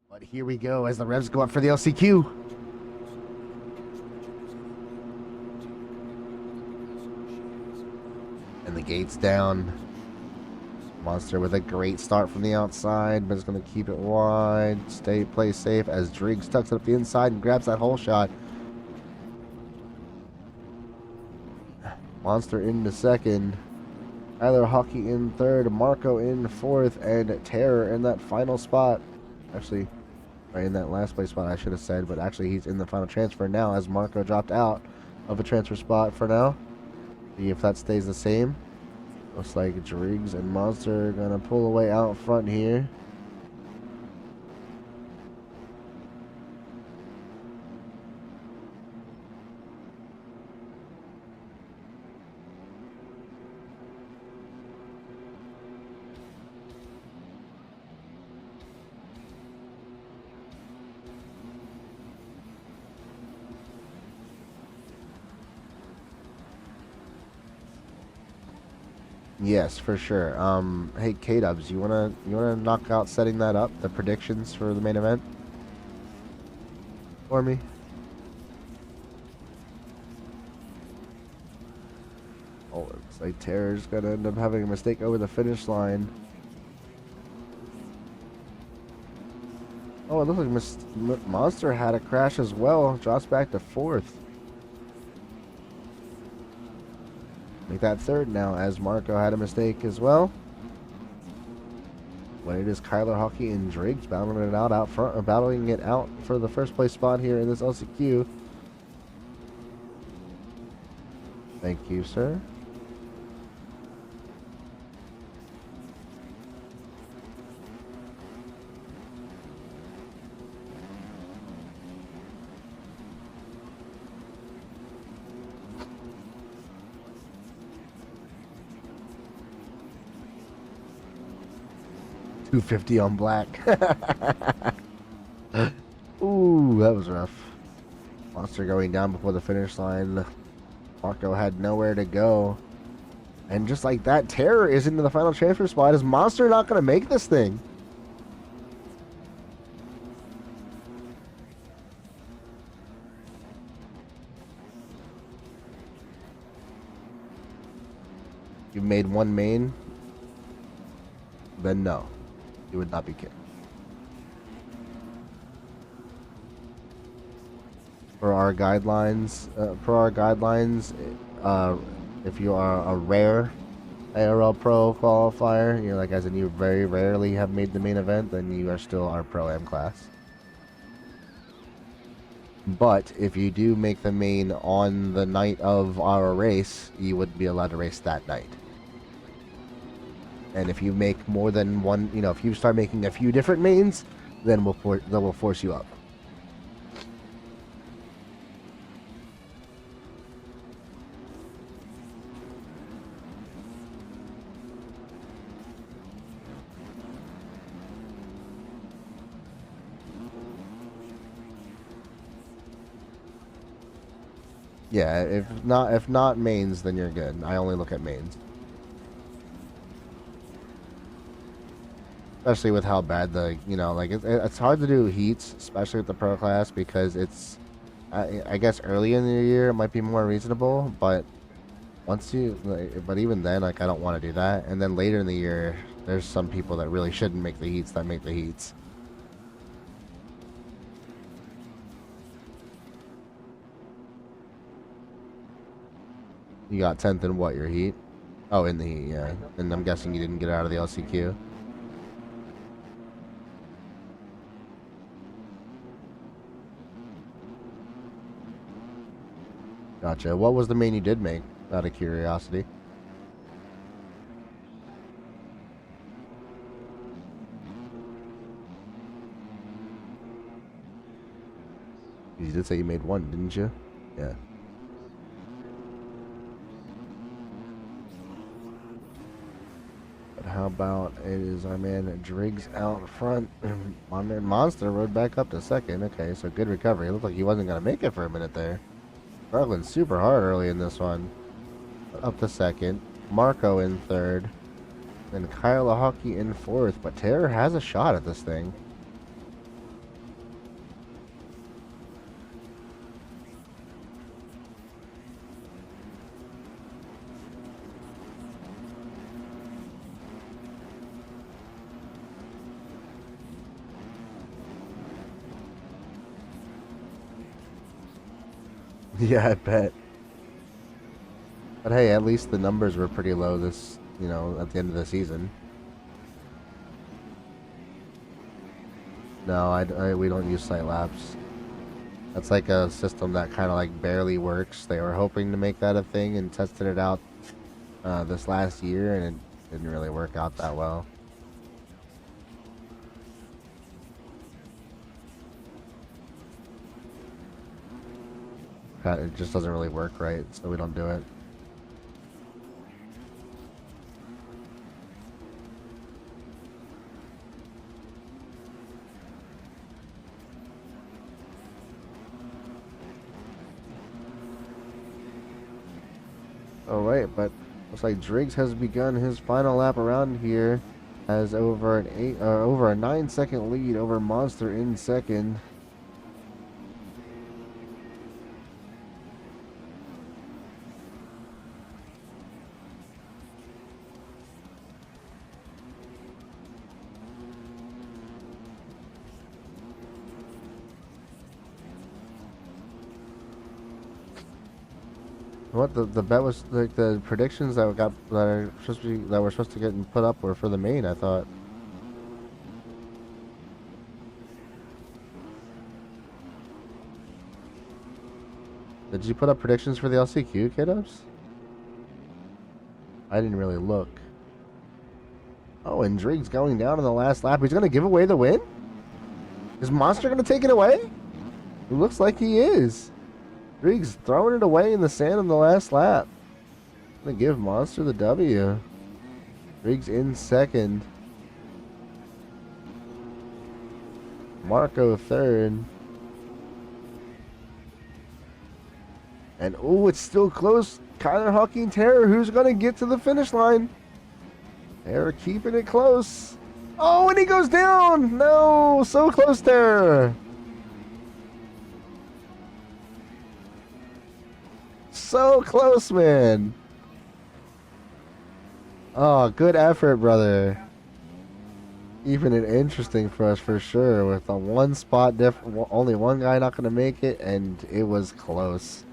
But here we go as the revs go up for the LCQ. And the gate's down. Monster with a great start from the outside, but it's going to keep it wide. Play safe as Driggs tucks it up the inside and grabs that hole shot. Monster into second. Tyler Hockey in third. Marco in fourth. And Terror in that final spot. Actually, right in that last place spot, I should have said, but actually he's in the final transfer now as Marco dropped out of a transfer spot for now. See if that stays the same. Looks like Driggs and Monster are going to pull away out front here. Yes, for sure. Hey, K-Dubs, you wanna knock out setting that up, the predictions for the main event for me? Oh, looks like Terror's gonna end up having a mistake over the finish line. Oh, it looks like Monster had a crash as well. Drops back to fourth. Make that third now as Marco had a mistake as well. But it is Kyler Hockey and Driggs battling it out front, battling it out for the first place spot here in this LCQ. Thank you, sir. $250 on black. Ooh, that was rough. Monster going down before the finish line. Marco had nowhere to go. And just like that, Terror is into the final transfer spot. Is Monster not going to make this thing? You've made one main? Then no. You would not be kidding. Per our guidelines, if you are a rare ARL Pro qualifier, you're like, as in you very rarely have made the main event, then you are still our ProAm class. But if you do make the main on the night of our race, you would be allowed to race that night. And if you make more than one, if you start making a few different mains, then we'll force you up. Yeah, if not mains, then you're good. I only look at mains. Especially with how bad it's hard to do heats, especially with the pro class, because it's, I guess early in the year it might be more reasonable, but but even then, like, I don't want to do that. And then later in the year, there's some people that really shouldn't make the heats that make the heats. You got 10th in what, your heat? Oh, in the heat, yeah. And I'm guessing you didn't get out of the LCQ. Gotcha. What was the main you did make, out of curiosity? You did say you made one, didn't you? Yeah. But how about it is our man Driggs out front. My man Monster rode back up to second. Okay, so good recovery. It looked like he wasn't going to make it for a minute there. Struggling super hard early in this one. Up to second. Marco in third. And Kyle Hockey in fourth. But Terror has a shot at this thing. Yeah, I bet. But hey, at least the numbers were pretty low this, at the end of the season. No, we don't use site laps. That's like a system that kind of like barely works. They were hoping to make that a thing and tested it out this last year, and it didn't really work out that well. It just doesn't really work right, so we don't do it. Alright, but looks like Driggs has begun his final lap around here. Has over a 9-second lead over Monster in second. What the bet was like the predictions that were supposed to get put up were for the main, I thought. Did you put up predictions for the LCQ, kiddos? I didn't really look. Oh, and Driggs going down in the last lap. He's gonna give away the win? Is Monster gonna take it away? It looks like he is. Driggs throwing it away in the sand on the last lap. Gonna give Monster the W. Driggs in second. Marco third. And oh, it's still close. Kyler Hawking Terror, who's gonna get to the finish line? Terror keeping it close. Oh, and he goes down. No, so close there. So close, man. Oh, good effort, brother. Even it interesting for us for sure with a one spot only one guy not going to make it, and it was close.